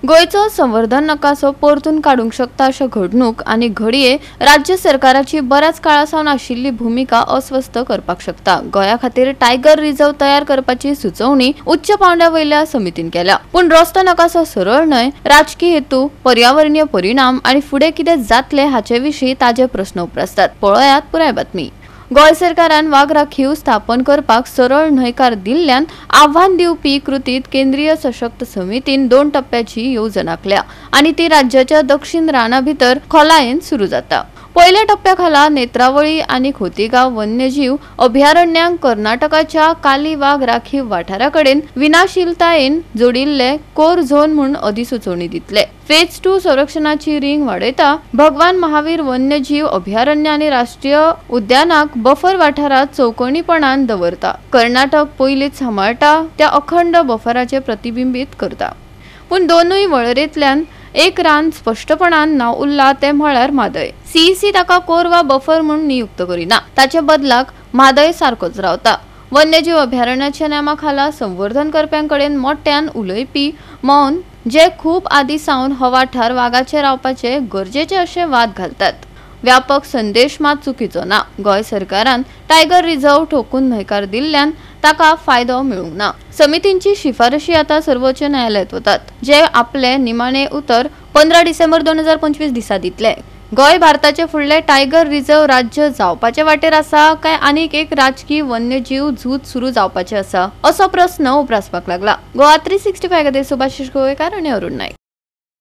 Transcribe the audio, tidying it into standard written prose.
गोयचो संवर्धन नकासो परतून काडूंक शकता अशा घडणूक आणि घडये राज्य सरकाराची बऱ्याच काळासावन आशिल्ली भूमिका अस्वस्थ करपाक शकता। गोया खातीर टायगर रिझर्व तयार करपाची सुचोवणी उच्च पांवड्या वयल्या समितीन केल्या, पण रस्तो नकासो सरळ न्हय, राजकीय हेतू, पर्यावरणीय परिणाम आणि फुडें कितें जातले हाचे विशीं ताजे प्रस्न उपरासतात। पळयात पुराय बातमी। गोय सरकारान वाघ राखीव स्थापन करपाक सरळ न्हयकार दिल्ल्यान आव्हान दिवपी कृतीत केंद्रीय सशक्त समितीन 2 टप्प्याची येवजण आंखल्या आणि ती राज्याच्या दक्षिण राना भितर खोलायेन सुरू जाता। पहिल्या टप्प्याखाला नेत्रावळी आणि खोतीगाव वन्यजीव अभयारण्यांक कर्नाटकाच्या काली वाघ राखीव वाठाराकडेन विनाशिलतायेन जोडिल्ले कोर झोन म्हूण अधिसुचोवणी दितले। फेज 2 संरक्षणाची रिंग वाडयता भगवान महावीर वन्यजीव अभयारण्य आणि राष्ट्रीय उद्यानाक बफर वाठारात चौकणीपणान दवरता। कर्नाटक पयलीच सांबाळटा त्या अखंड बफराचे प्रतिबिंबित करता, पण दोनूय वळेरेंतल्यान एक रान स्पष्टपणान नाव उरला ते म्हळ्यार म्हादय। सीईसी ताका कोर वा बफर म्हणून नियुक्त करिना, ताचे बदलाक म्हादय सारकोच रावता। वन्यजीव अभयारण्याच्या नेमाखाला संवर्धन करप्यांकडेन मोठ्यान उलयपी मौन जे खूप आदी सावन हो वाठार वाघाचे रावपाचे गरजेचे अशे वाद घालतात। व्यापक संदेश मात चुकीचो ना। गोय सरकारान टायगर रिझर्व ठोकून न्हयकार दिल्ल्यान ताका फायदो मेळूंक ना। समितींची शिफारशी आता सर्वोच्च न्यायालयात वतात, जे आपले निमाणे उतर 15 डिसेंबर 2025 दिसा दितले। गोय भारताचे फुडले टायगर रिझर्व राज्य जावपाचे वाटेर आसा काय आनीक एक राजकीय वन्यजीव झूज सुरू जावपाचे आसा असो प्रस्न उपरासपाक लागला। गोवा 365 खातीर सुभाशिश गोयकार आणि अरुण नाईक।